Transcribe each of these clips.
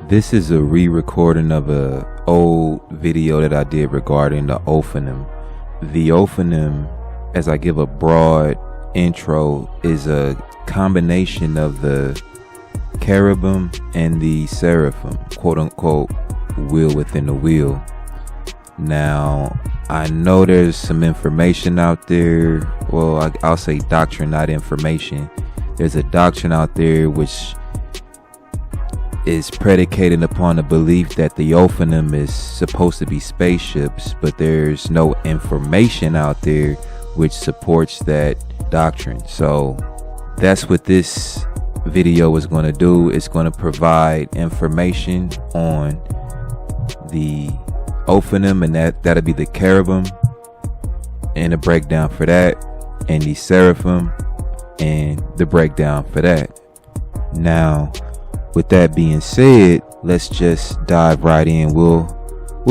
This is a re-recording of a old video that I did regarding the ophanim. The ophanim, as I give a broad intro, is a combination of the cherubim and the seraphim, quote unquote, wheel within the wheel. Now, I know there's some information out there. Well, I'll say doctrine, not information. There's a doctrine out there which is predicated upon the belief that the ophanim is supposed to be spaceships, but there's no information out there which supports that doctrine. So that's what this video is going to do. It's going to provide information on the ophanim, and that'll be the cherubim and the breakdown for that, and the seraphim and the breakdown for that. Now, with that being said, let's just dive right in. We'll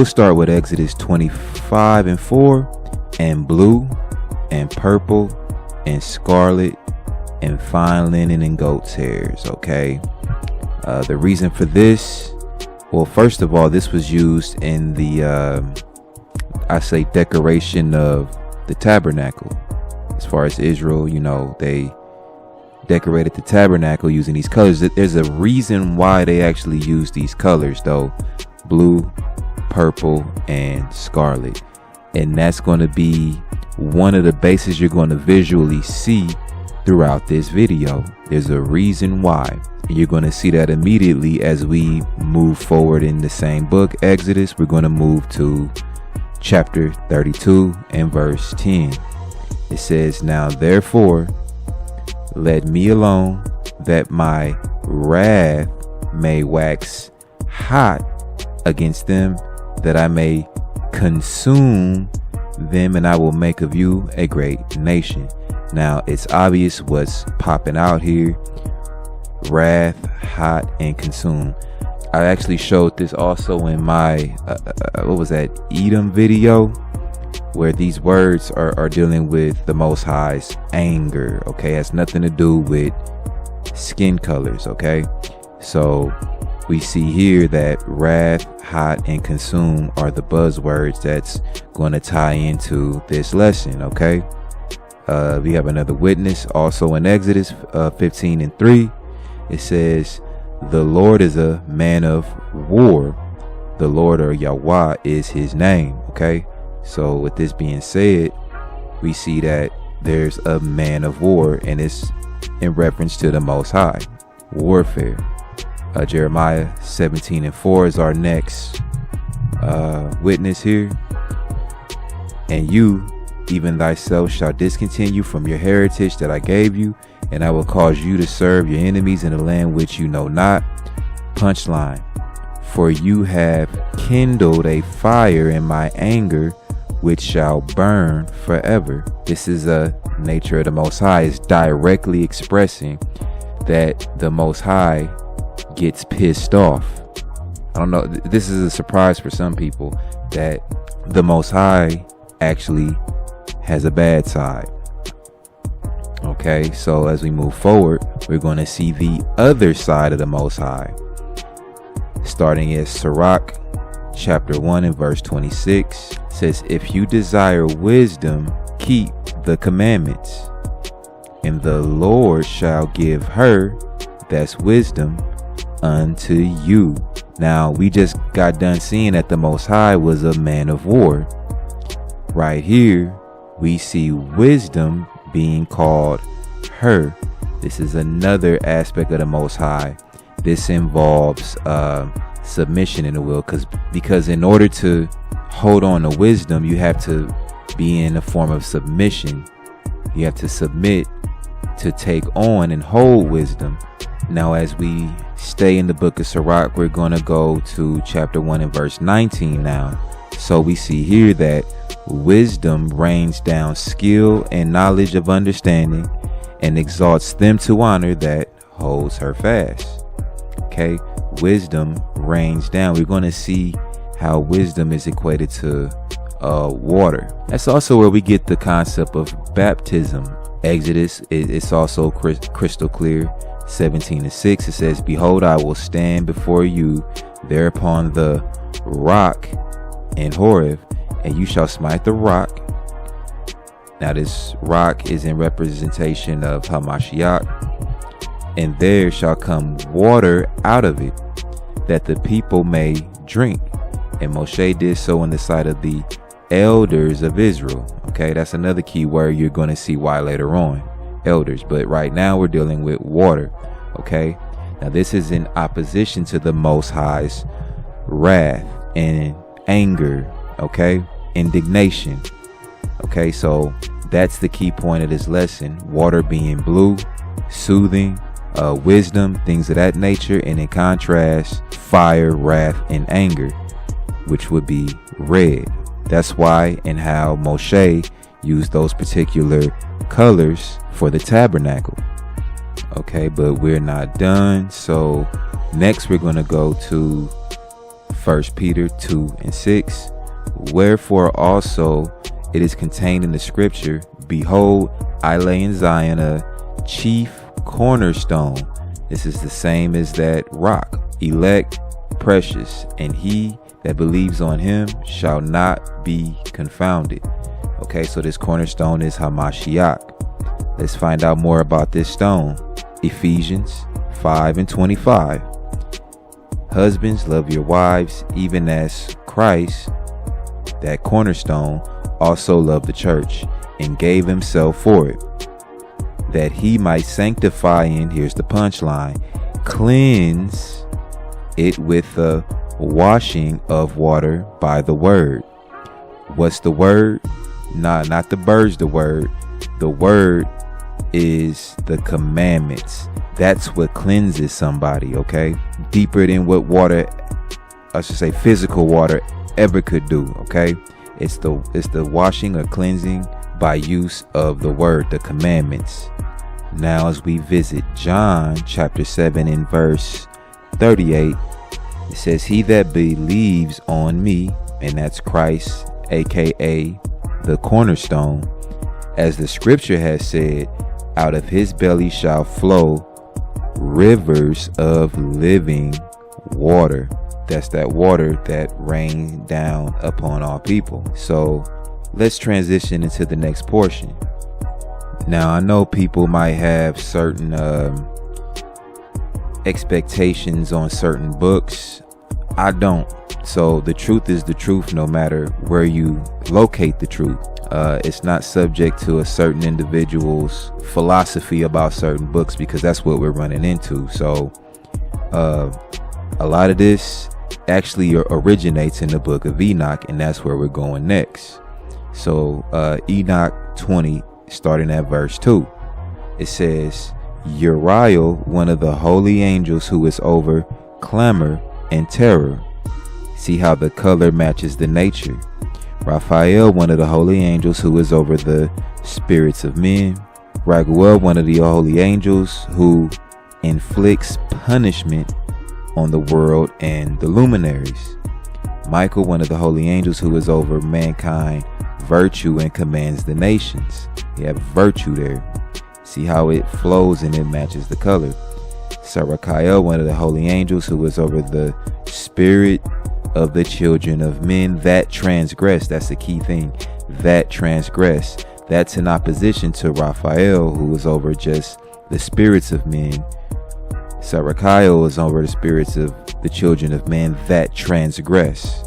start with Exodus 25:4, and blue and purple and scarlet and fine linen and goat's hairs. Okay, the reason for this, well, first of all, this was used in the I say decoration of the tabernacle. As far as Israel, you know, they decorated the tabernacle using these colors. There's a reason why they actually use these colors though: blue, purple, and scarlet. And that's going to be one of the bases you're going to visually see throughout this video. There's a reason why. You're going to see that immediately as we move forward in the same book, Exodus. We're going to move to chapter 32 and verse 10. It says, "Now therefore let me alone, that my wrath may wax hot against them, that I may consume them, and I will make of you a great nation." Now it's obvious what's popping out here: wrath, hot, and consume. I actually showed this also in my what was that, Edom video, where these words are dealing with the Most High's anger. Okay, it has nothing to do with skin colors. Okay, so we see here that wrath, hot, and consume are the buzzwords that's going to tie into this lesson. Okay, we have another witness also in Exodus 15:3. It says, "The Lord is a man of war. The Lord, or Yahweh, is his name." Okay, so with this being said, we see that there's a man of war, and it's in reference to the Most High, warfare. Jeremiah 17:4 is our next witness here. "And you, even thyself, shall discontinue from your heritage that I gave you, and I will cause you to serve your enemies in a land which you know not." Punchline: "For you have kindled a fire in my anger, which shall burn forever." This is a nature of the Most High. It's directly expressing that the Most High gets pissed off. I don't know, this is a surprise for some people, that the Most High actually has a bad side. Okay, so as we move forward, we're going to see the other side of the Most High, starting at Sirach chapter 1 and verse 26. It says, "If you desire wisdom, keep the commandments, and the Lord shall give her," that's wisdom, "unto you." Now, we just got done seeing that the Most High was a man of war. Right here, we see wisdom being called her. This is another aspect of the Most High. This involves submission in the will, because in order to hold on to wisdom, you have to be in a form of submission. You have to submit to take on and hold wisdom. Now, as we stay in the book of Sirach, we're going to go to chapter 1 and verse 19 now. So we see here that wisdom rains down skill and knowledge of understanding, and exalts them to honor that holds her fast. Okay, wisdom rains down. We're going to see how wisdom is equated to water. That's also where we get the concept of baptism. Exodus, it's also crystal clear. 17:6, it says, "Behold, I will stand before you there upon the rock in Horeb, and you shall smite the rock. Now this rock is in representation of Hamashiach, and there shall come water out of it, that the people may drink. And Moshe did so in the sight of the elders of Israel. Okay, that's another key word you're going to see why later on, elders. But right now we're dealing with water. Okay, now this is in opposition to the Most High's wrath and anger. Okay, indignation. Okay, so that's the key point of this lesson. Water being blue, soothing, wisdom, things of that nature. And in contrast, fire, wrath, and anger, which would be red. That's why and how Moshe used those particular colors for the tabernacle. Okay, but we're not done. So next we're going to go to 1 Peter 2:6. Wherefore also it is contained in the scripture, behold, I lay in Zion a chief cornerstone. This is the same as that rock, elect, precious, and he that believes on him shall not be confounded. Okay, so this cornerstone is Hamashiach. Let's find out more about this stone. Ephesians 5:25. Husbands, love your wives, even as Christ, that cornerstone, also loved the church and gave himself for it, that he might sanctify, and here's the punchline, cleanse it with the washing of water by the word. What's the word? Not the birds, the word. The word is the commandments. That's what cleanses somebody, okay? Deeper than what water, I should say physical water, ever could do, okay? It's the washing or cleansing by use of the word, the commandments. Now as we visit John chapter 7 in verse 38, it says, he that believes on me, and that's Christ, aka the cornerstone, as the scripture has said, out of his belly shall flow rivers of living water. That's that water that rained down upon all people. So let's transition into the next portion. Now I know people might have certain expectations on certain books. I don't. So the truth is the truth, no matter where you locate the truth. It's not subject to a certain individual's philosophy about certain books, because that's what we're running into. So a lot of this actually originates in the book of Enoch, and that's where we're going next. So Enoch 20, starting at verse 2, it says, Uriel, one of the holy angels who is over clamor and terror. See how the color matches the nature. Raphael, one of the holy angels who is over the spirits of men. Raguel, one of the holy angels who inflicts punishment on the world and the luminaries. Michael, one of the holy angels who is over mankind, virtue, and commands the nations. You have virtue there. See how it flows and it matches the color. Seraphiym, one of the holy angels who is over the spirit of the children of men that transgress. That's the key thing, that transgress. That's in opposition to Raphael, who is over just the spirits of men. Seraphiym is over the spirits of the children of men that transgress.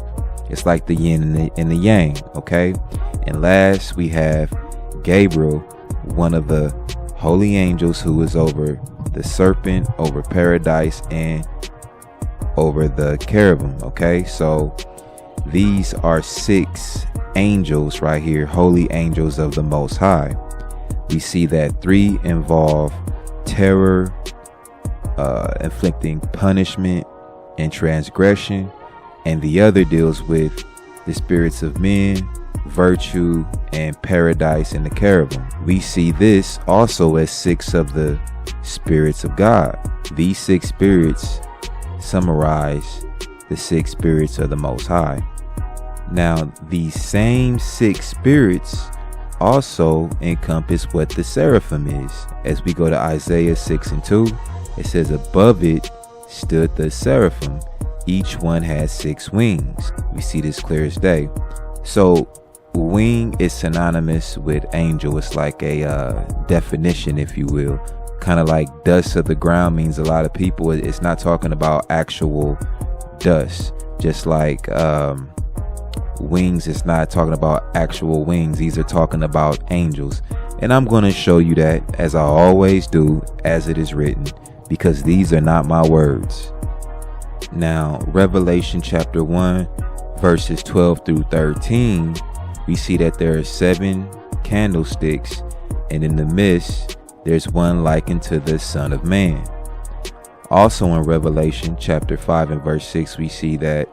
It's like the yin and the yang, okay? And last we have Gabriel, one of the holy angels who is over the serpent, over paradise, and over the cherubim. Okay, so these are 6 angels right here, holy angels of the Most High. We see that 3 involve terror, inflicting punishment and transgression, and the other deals with the spirits of men, virtue, and paradise, and the cherubim. We see this also as 6 of the spirits of God. These 6 spirits summarize the 6 spirits of the Most High. Now, these same 6 spirits also encompass what the seraphim is. As we go to Isaiah 6:2, it says, above it stood the seraphim, Each one has 6 wings. We see this clear as day. So wing is synonymous with angel. It's like a definition, if you will. Kind of like dust of the ground means a lot of people. It's not talking about actual dust. Just like wings, it's not talking about actual wings. These are talking about angels. And I'm going to show you that, as I always do, as it is written, because these are not my words. Now, Revelation chapter 1, verses 12 through 13, we see that there are 7 candlesticks, and in the midst, there's one likened to the Son of Man. Also in Revelation chapter 5 and verse 6, we see that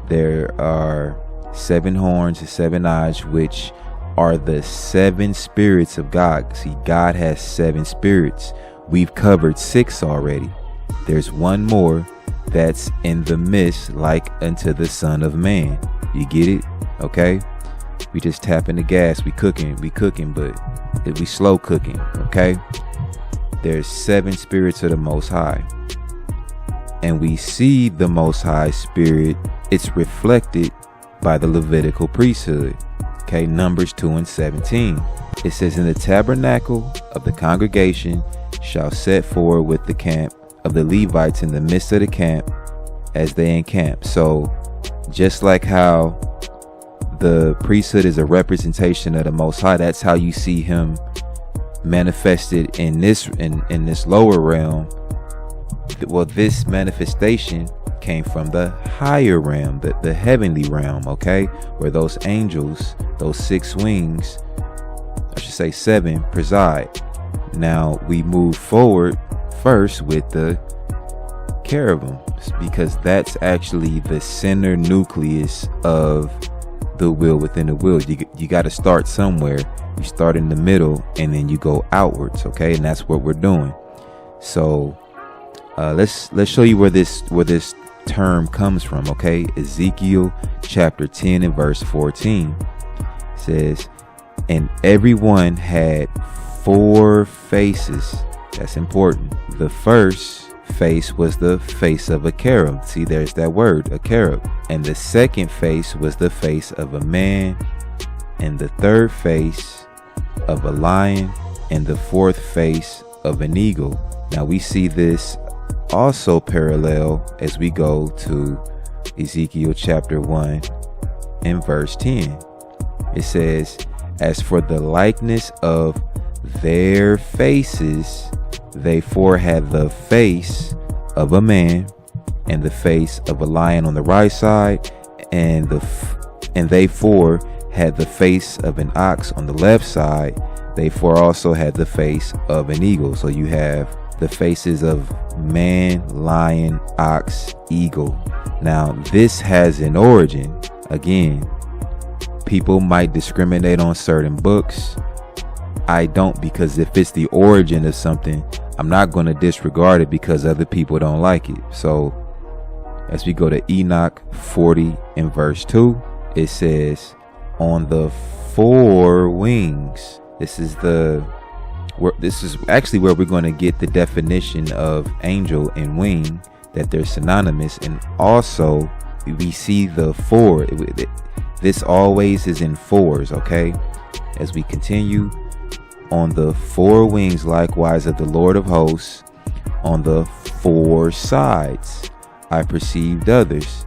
there are 7 horns and 7 eyes, which are the 7 spirits of God. See, God has 7 spirits. We've covered 6 already. There's one more that's in the midst, like unto the Son of Man. You get it? Okay? We just tapping the gas. We cooking, but we slow cooking. Okay? There's 7 spirits of the Most High. And we see the Most High Spirit. It's reflected by the Levitical priesthood. Okay, Numbers 2 and 17. It says, "In the tabernacle of the congregation shall set forward with the camp of the Levites in the midst of the camp as they encamp." So just like how the priesthood is a representation of the Most High, that's how you see him manifested in this lower realm. Well, this manifestation came from the higher realm, the heavenly realm, okay, where those angels, those 6 wings, I should say 7, preside. Now we move forward first with the cherubim, because that's actually the center nucleus of the will within the will. You got to start somewhere. You start in the middle and then you go outwards, okay, and that's what we're doing. So let's show you where this term comes from, okay? Ezekiel chapter 10 and verse 14 says, "And everyone had 4 faces." That's important. The first face was the face of a cherub. See, there's that word, a cherub. And the second face was the face of a man, and the third face of a lion, and the fourth face of an eagle. Now we see this also parallel as we go to Ezekiel chapter 1 and verse 10. It says, "As for the likeness of their faces, they 4 had the face of a man and the face of a lion on the right side, and they 4 had the face of an ox on the left side. They 4 also had the face of an eagle." So you have the faces of man, lion, ox, eagle. Now this has an origin. Again, people might discriminate on certain books. I don't, because if it's the origin of something, I'm not going to disregard it because other people don't like it. So as we go to Enoch 40 and verse 2, it says, "On the 4 wings." This is actually where we're going to get the definition of angel and wing, that they're synonymous. And also we see the 4. This always is in 4s, okay? As we continue, "On the 4 wings likewise of the Lord of hosts, on the 4 sides, I perceived others,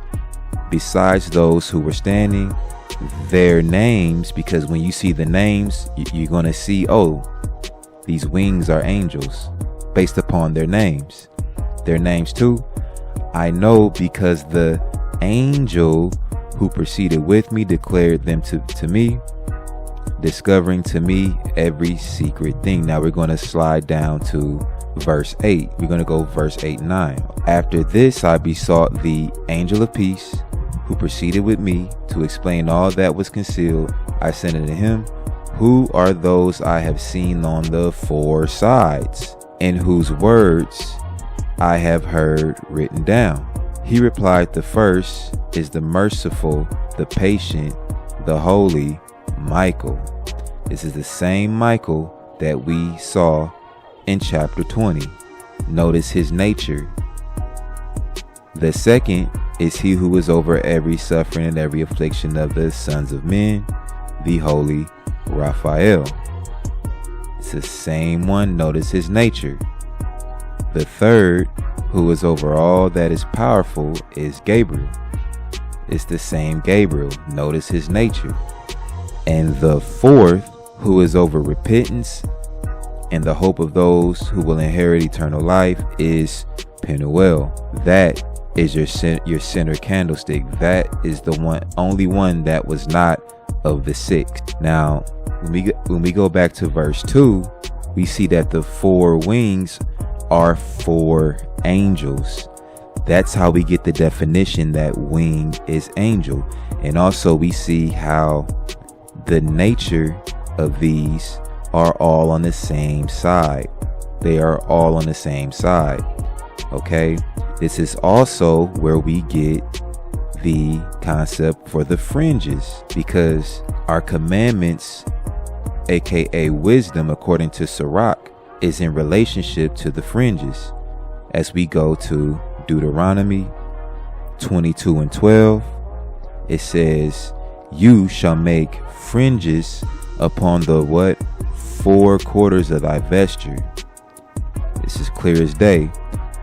besides those who were standing, their names," because when you see the names, you're going to see, oh, these wings are angels based upon their names. Their names too, I know, because the angel who proceeded with me declared them to me, discovering to me every secret thing. Now we're going to slide down to verse 8. We're going to go verse 8 and 9. "After this I besought the angel of peace, who proceeded with me, to explain all that was concealed. I said unto him, Who are those I have seen on the 4 sides, and whose words I have heard written down? He replied, The first is the merciful, the patient, the holy Michael." This is the same Michael that we saw in chapter 20. Notice his nature. The second is he who is over every suffering and every affliction of the sons of men, the holy Raphael. It's the same one. Notice his nature. The third, who is over all that is powerful, is Gabriel. It's the same Gabriel. Notice his nature. And the fourth, who is over repentance and the hope of those who will inherit eternal life, is Penuel. That is your center candlestick. That is the only one that was not of the six. Now, when we go back to verse 2, we see that the four wings are four angels. That's how we get the definition that wing is angel. And also we see how the nature of these are all on the same side. They are all on the same side. Okay, this is also where we get the concept for the fringes, because our commandments, aka wisdom, according to Sirach, is in relationship to the fringes. As we go to Deuteronomy 22:12, it says, "You shall make fringes upon the" what? "4 quarters of thy vesture." This is clear as day.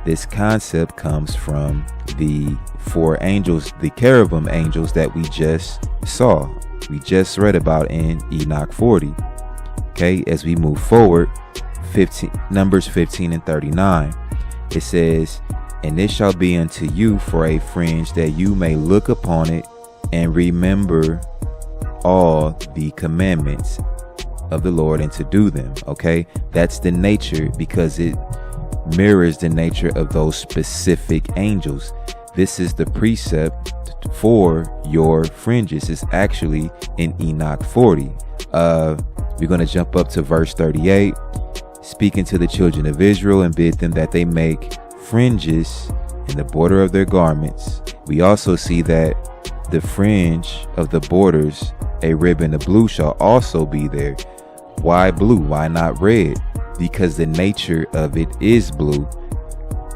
This concept comes from the 4 angels, the cherubim angels that we just saw. We just read about in Enoch 40. Okay, as we move forward, Numbers 15 and 39, it says, "And it shall be unto you for a fringe, that you may look upon it and remember all the commandments of the Lord and to do them." Okay, that's the nature, because it mirrors the nature of those specific angels. This is the precept for your fringes. It's actually in Enoch 40. We're going to jump up to verse 38. "Speaking to the children of Israel, and bid them that they make fringes in the border of their garments." We also see that the fringe of the borders, a ribbon of blue, shall also be there. Why blue? Why not red? Because the nature of it is blue,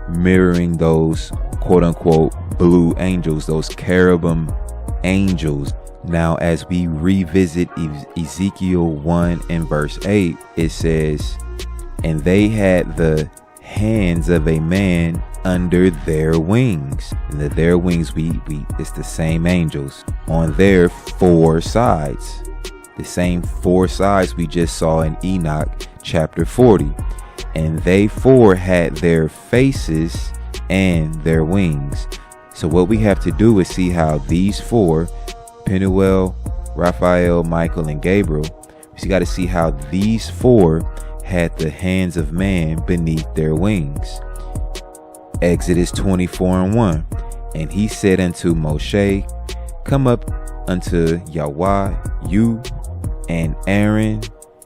mirroring those quote unquote blue angels, those cherubim angels. Now, as we revisit Ezekiel 1 and verse 8, it says, "And they had the hands of a man under their wings." And their wings, it's the same angels on their 4 sides. The same 4 sides we just saw in Enoch chapter 40. "And they 4 had their faces and their wings." So what we have to do is see how these 4, Penuel, Raphael, Michael, and Gabriel, we got to see how these 4 had the hands of man beneath their wings. Exodus 24:1, "And he said unto Moshe, Come up unto Yahweh, you and Aaron,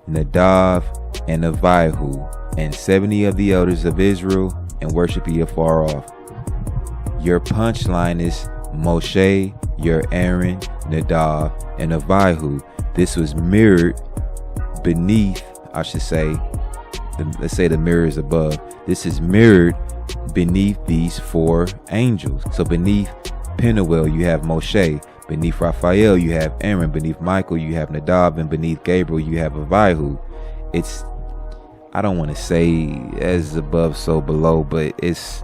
Nadab, and Abihu, and 70 of the elders of Israel, and worship ye afar off." Your punchline is Moshe, your Aaron, Nadab, and Abihu. This was mirrored beneath, I should say, let's say the mirror is above. This is mirrored beneath these 4 angels. So beneath Penuel, you have Moshe. Beneath Raphael, you have Aaron. Beneath Michael, you have Nadab. And beneath Gabriel, you have Abihu. It's, I don't want to say as above, so below, but it's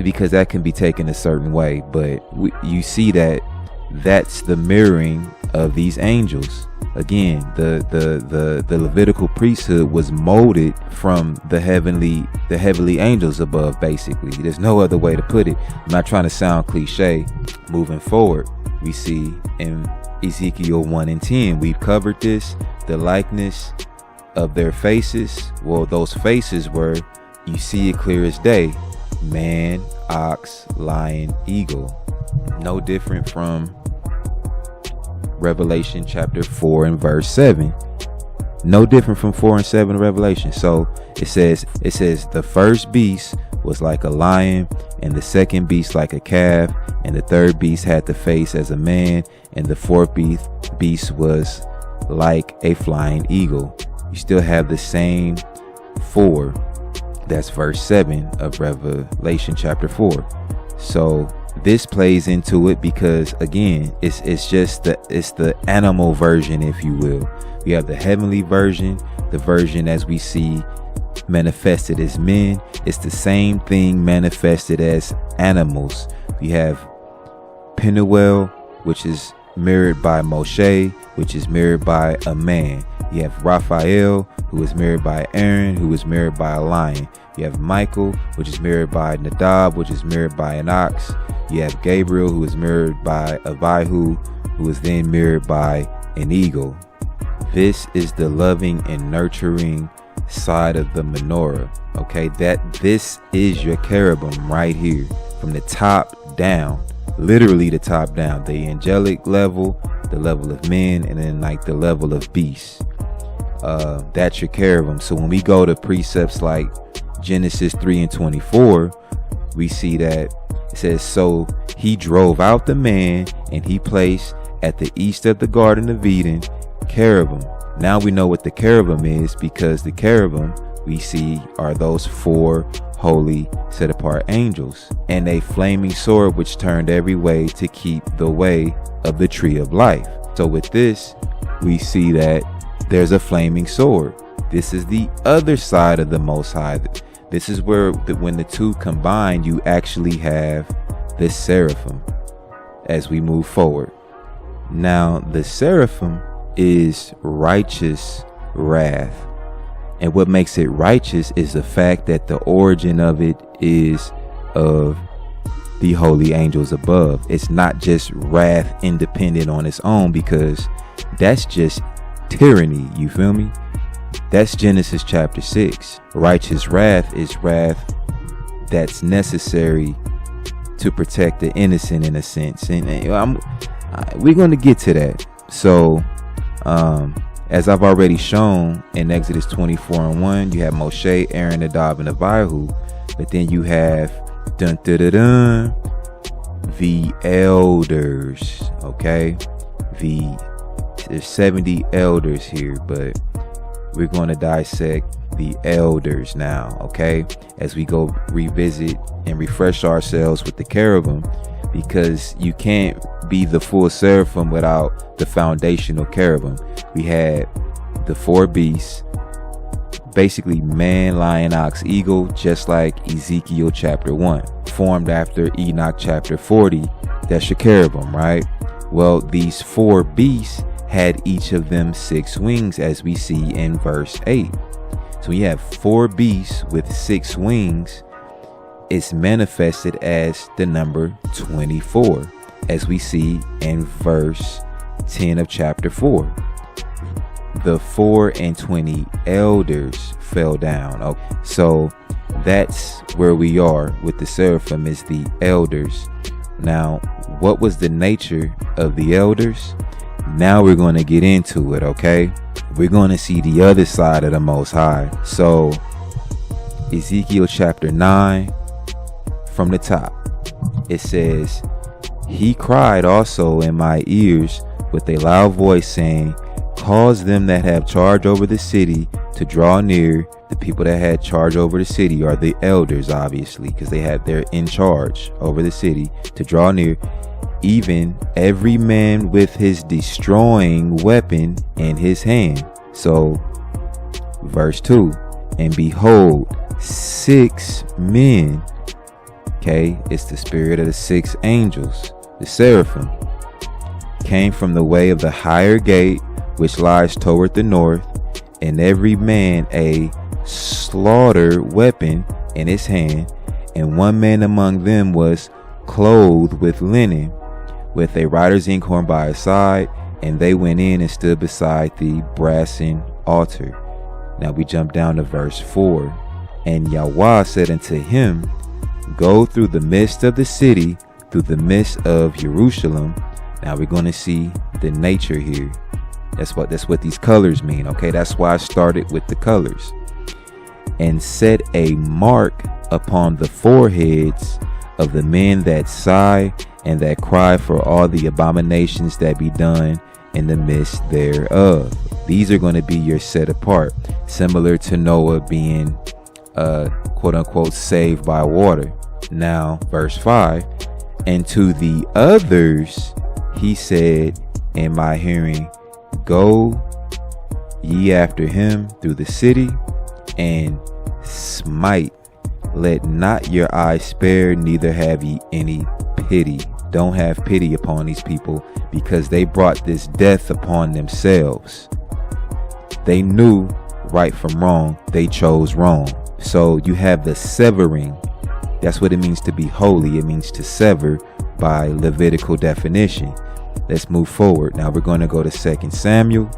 because that can be taken a certain way. But you see that that's the mirroring of these angels. Again, the Levitical priesthood was molded from the heavenly angels above, basically. There's no other way to put it. I'm not trying to sound cliche. Moving forward, we see in Ezekiel 1 and 10, we've covered this, the likeness of their faces. Well, those faces were, you see it clear as day: man, ox, lion, eagle. No different from Revelation chapter 4 and verse 7. No different from 4 and 7 of Revelation. So it says the first beast was like a lion, and the second beast like a calf, and the third beast had the face as a man, and the fourth beast was like a flying eagle. You still have the same 4. That's verse 7 of Revelation chapter 4. So this plays into it because, again, it's the animal version, if you will. We have the heavenly version, the version as we see manifested as men. It's the same thing manifested as animals. We have Penuel, which is mirrored by Moshe, which is mirrored by a man. You have Raphael, who is mirrored by Aaron, who is mirrored by a lion. You have Michael, which is mirrored by Nadab, which is mirrored by an ox. You have Gabriel, who is mirrored by Abihu, who is then mirrored by an eagle. This is the loving and nurturing side of the menorah. Okay, this is your cherubim right here, from the top down, literally the top down, the angelic level, the level of men, and then like the level of beasts. That's your cherubim. So when we go to precepts like Genesis 3:24, we see that it says, so he drove out the man, and he placed at the east of the Garden of Eden cherubim. Now we know what the cherubim is, because the cherubim we see are those 4 holy set apart angels, and a flaming sword which turned every way to keep the way of the tree of life. So with this, we see that there's a flaming sword. This is the other side of the Most High. This is where when the two combine, you actually have the seraphim as we move forward. Now, the seraphim is righteous wrath. And what makes it righteous is the fact that the origin of it is of the holy angels above. It's not just wrath independent on its own, because that's just tyranny. You feel me? That's Genesis chapter 6. Righteous wrath is wrath that's necessary to protect the innocent, in a sense. And we're going to get to that. So, as I've already shown in Exodus 24:1, you have Moshe, Aaron, Nadab, and Abihu. But then you have the elders. Okay, there's 70 elders here, but we're going to dissect the elders now. Okay, as we go revisit and refresh ourselves with the cherubim, because you can't be the full seraphim without the foundational cherubim. We had the 4 beasts, basically man, lion, ox, eagle, just like Ezekiel chapter 1, formed after Enoch chapter 40. That's your cherubim, right? Well, these 4 beasts had each of them 6 wings, as we see in verse 8. So you have 4 beasts with 6 wings. It's manifested as the number 24, as we see in verse 10 of chapter 4. The 4 and 20 elders fell down. Okay, so that's where we are with the seraphim, is the elders. Now, what was the nature of the elders? Now we're going to get into it. Okay, we're going to see the other side of the Most High. So Ezekiel chapter 9, from the top, it says, he cried also in my ears with a loud voice, saying, cause them that have charge over the city to draw near. The people that had charge over the city are the elders, obviously, because they're in charge over the city, to draw near, even every man with his destroying weapon in his hand. So verse 2, and behold, 6 men. Okay, it's the spirit of the 6 angels, the seraphim, came from the way of the higher gate, which lies toward the north, and every man a slaughter weapon in his hand. And one man among them was clothed with linen, with a writer's inkhorn by his side, and they went in and stood beside the brazen altar. Now we jump down to verse 4. And Yahweh said unto him, go through the midst of the city, through the midst of Jerusalem. Now we're going to see the nature here. That's what these colors mean. Okay, that's why I started with the colors. And set a mark upon the foreheads of the men that sigh and that cry for all the abominations that be done in the midst thereof. These are going to be your set apart, similar to Noah being quote unquote saved by water. Now, verse 5, and to the others he said in my hearing, go ye after him through the city, and smite. Let not your eyes spare, neither have ye any pity. Don't have pity upon these people, because they brought this death upon themselves. They knew right from wrong. They chose wrong. So you have the severing. That's what it means to be holy. It means to sever by Levitical definition. Let's move forward. Now we're going to go to 2 Samuel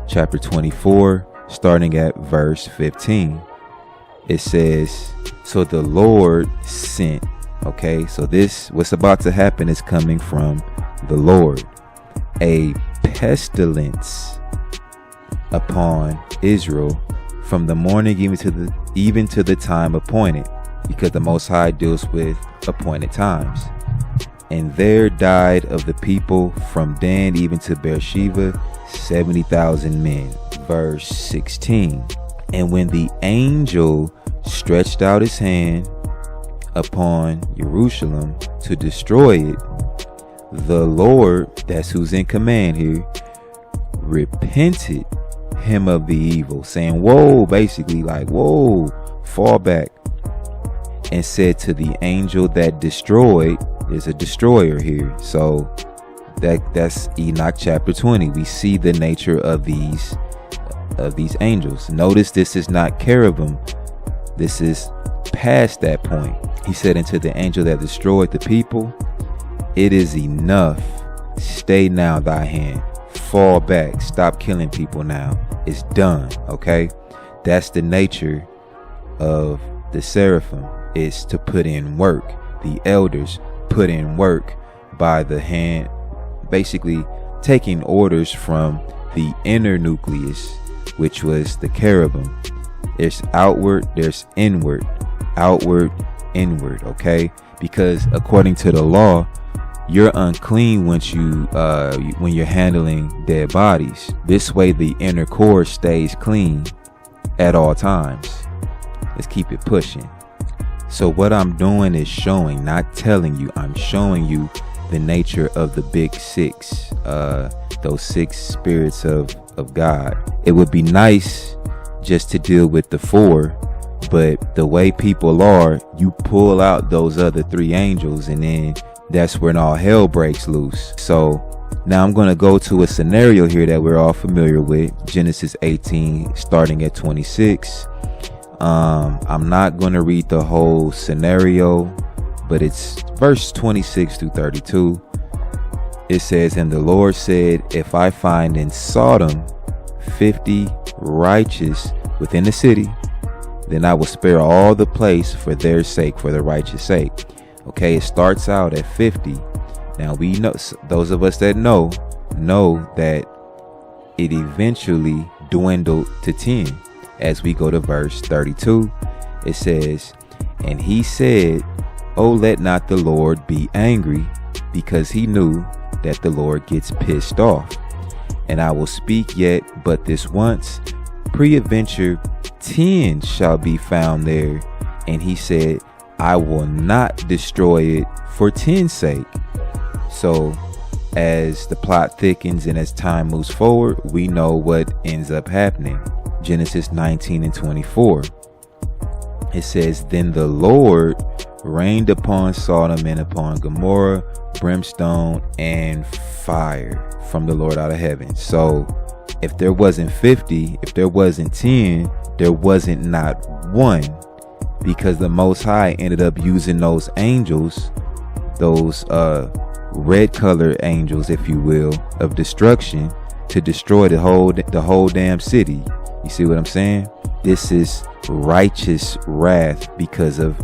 chapter 24, starting at verse 15. It says, so the Lord sent. Okay, so what's about to happen is coming from the Lord. A pestilence upon Israel from the morning even to the time appointed, because the Most High deals with appointed times. And there died of the people from Dan even to Beersheba 70,000 men. Verse 16. And when the angel stretched out his hand upon Jerusalem to destroy it, the Lord, that's who's in command here, repented him of the evil, saying, whoa, basically like, whoa, fall back, and said to the angel that destroyed, there's a destroyer here. So that's Enoch chapter 20. We see the nature of these angels. Notice this is not cherubim. This is past that point. He said unto the angel that destroyed the people, it is enough. Stay now thy hand. Fall back. Stop killing people now. It's done. Okay. That's the nature of the seraphim, is to put in work. The elders put in work by the hand, basically taking orders from the inner nucleus, which was the cherubim. There's outward, there's inward, outward, inward. Okay, because according to the law, you're unclean when you're handling dead bodies. This way the inner core stays clean at all times. Let's keep it pushing. So what I'm doing is showing, not telling you, I'm showing you the nature of the big six, those six spirits of God. It would be nice just to deal with the four, but the way people are, you pull out those other three angels, and then that's when all hell breaks loose. So now I'm going to go to a scenario here that we're all familiar with, Genesis 18 starting at 26. I'm not going to read the whole scenario, but it's verse 26 through 32. It says, and the Lord said, if I find in Sodom 50 righteous within the city, then I will spare all the place for their sake, for the righteous sake. Okay, it starts out at 50. Now we know, those of us that know that it eventually dwindled to 10. As we go to verse 32, it says, and he said, oh, let not the Lord be angry, because he knew that the Lord gets pissed off. And I will speak yet but this once, peradventure 10 shall be found there. And he said, I will not destroy it for 10's sake. So as the plot thickens and as time moves forward, we know what ends up happening. Genesis 19 and 24. It says, then the Lord rained upon Sodom and upon Gomorrah brimstone and fire from the Lord out of heaven. So if there wasn't 50, if there wasn't 10, there wasn't not one, because the Most High ended up using those angels, those red color angels, if you will, of destruction, to destroy the whole damn city. You see what I'm saying? This is righteous wrath because of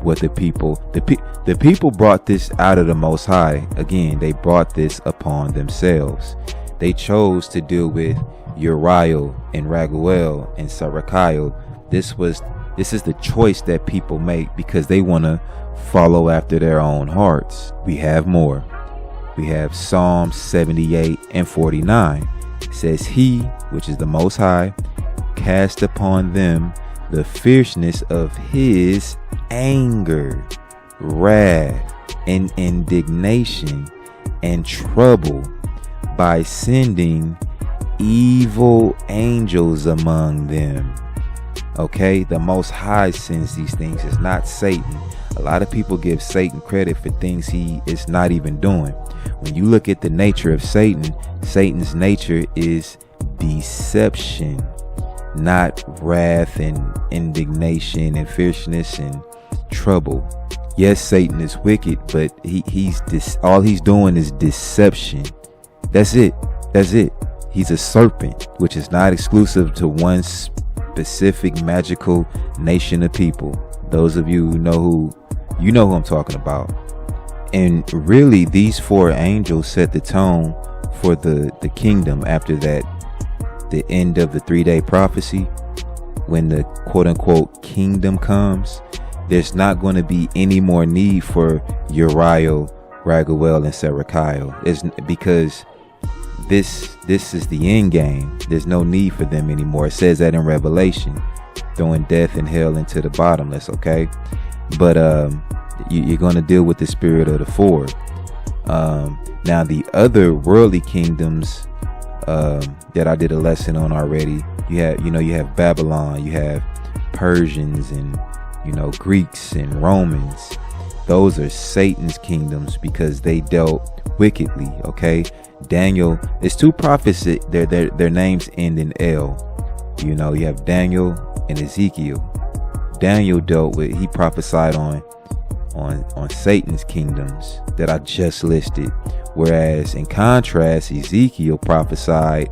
what the people brought this out of the Most High. Again, they brought this upon themselves. They chose to deal with Uriel and Raguel and Sarakiel. This is the choice that people make because they want to follow after their own hearts. We have more. We have Psalm 78 and 49. It says, he, which is the Most High, cast upon them the fierceness of his anger, wrath, and indignation and trouble by sending evil angels among them. Okay, the Most High sends these things. It's not Satan. A lot of people give Satan credit for things he is not even doing. When you look at the nature of Satan, Satan's nature is deception, not wrath and indignation and fierceness and trouble. Yes, Satan is wicked, but all he's doing is deception. That's it. He's a serpent, which is not exclusive to one specific magical nation of people. Those of you who know who I'm talking about. And really, these 4 angels set the tone for the kingdom after that, the end of the 3-day prophecy. When the quote-unquote kingdom comes, there's not going to be any more need for Uriel, Raguel, and Seraphiym. Because this is the end game. There's no need for them anymore. It says that in Revelation, throwing death and hell into the bottomless. Okay, but you're going to deal with the spirit of the 4. Now the other worldly kingdoms that I did a lesson on already, you have Babylon, you have Persians, and Greeks and Romans. Those are Satan's kingdoms because they dealt wickedly. Okay, Daniel, there's 2 prophets that their names end in L. You have Daniel and Ezekiel. Daniel he prophesied on Satan's kingdoms that I just listed, whereas in contrast, Ezekiel prophesied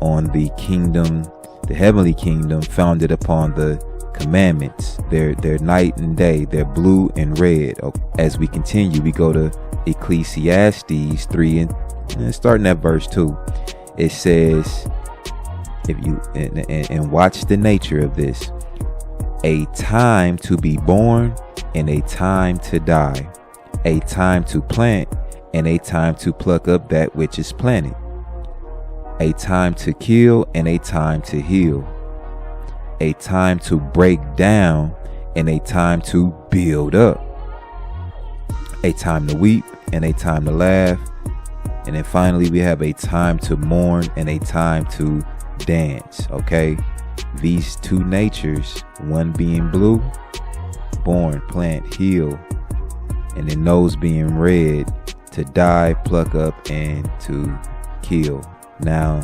on the kingdom, the heavenly kingdom founded upon the commandments. They're night and day, they're blue and red. As we continue, we go to Ecclesiastes 3 and starting at verse 2. It says, if you and watch the nature of this: a time to be born and a time to die, a time to plant and a time to pluck up that which is planted, a time to kill and a time to heal, a time to break down and a time to build up, a time to weep and a time to laugh, and then finally we have a time to mourn and a time to dance. Okay, these 2 natures, one being blue, born, plant, heal, and then those being red, to die, pluck up, and to kill. Now,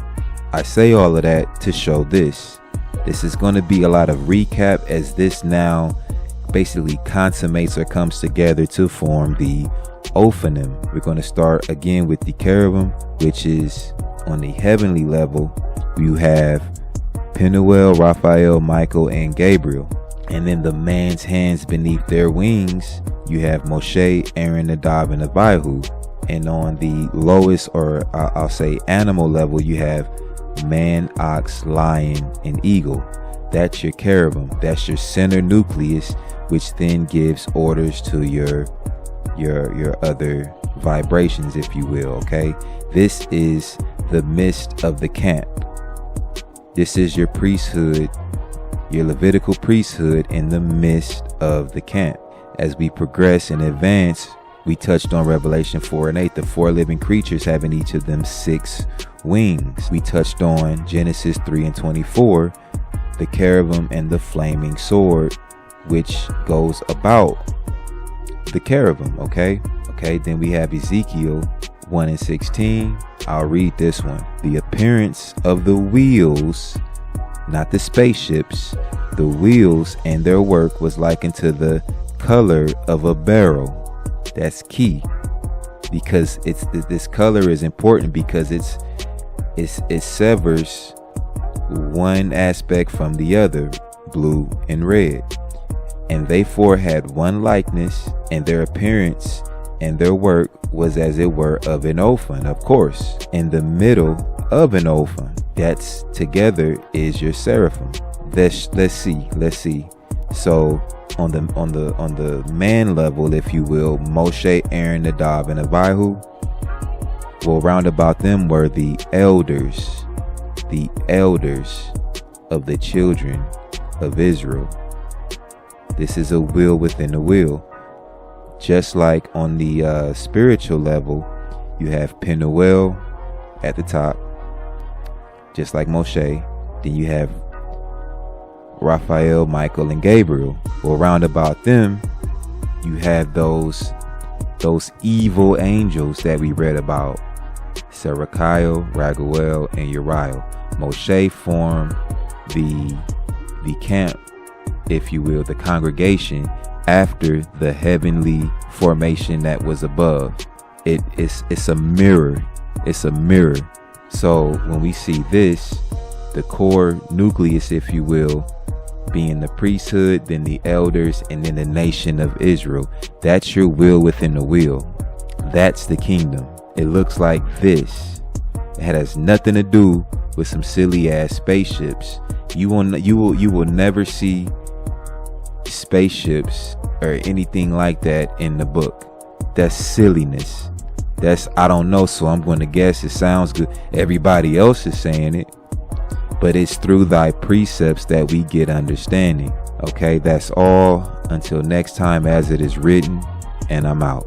I say all of that to show this is going to be a lot of recap, as this now basically consummates or comes together to form the ophanim. We're going to start again with the cherubim, which is on the heavenly level. You have Penuel, Raphael, Michael, and Gabriel. And then the man's hands beneath their wings, you have Moshe, Aaron, Nadab, and Abihu. And on the lowest, or I'll say animal level, you have man, ox, lion, and eagle. That's your cherubim. That's your center nucleus, which then gives orders to your other vibrations, if you will. Okay, this is the midst of the camp. This is your priesthood, your Levitical priesthood in the midst of the camp. As we progress and advance, we touched on Revelation 4 and 8, the 4 living creatures having each of them 6 wings. We touched on Genesis 3 and 24, the cherubim and the flaming sword, which goes about the cherubim. Okay, then we have Ezekiel 1 and 16. I'll read this one. The appearance of the wheels, not the spaceships, the wheels and their work was likened to the color of a beryl. That's key, because this color is important, because it severs one aspect from the other, blue and red. And they 4 had one likeness, and their appearance and their work was as it were of an ophan, of course, in the middle of an ophan. That's together is your seraphim. Let's see. So on the man level, if you will, Moshe, Aaron, Nadab, and Abihu. Well, round about them were the elders of the children of Israel. This is a will within a will. Just like on the spiritual level, you have Penuel at the top, just like Moshe. Then you have Raphael, Michael, and Gabriel. Well, round about them, you have those evil angels that we read about, Serachiel, Raguel, and Uriel. Moshe formed the camp, if you will, the congregation, after the heavenly formation that was above. It's a mirror. It's a mirror. So when we see this, the core nucleus, if you will, being the priesthood, then the elders, and then the nation of Israel, that's your will within the will. That's the kingdom. It looks like this. It has nothing to do with some silly ass spaceships. You will never see spaceships or anything like that in the book. That's silliness. That's, I don't know, so I'm going to guess it sounds good. Everybody else is saying it, but it's through thy precepts that we get understanding. Okay, that's all. Until next time, as it is written, and I'm out.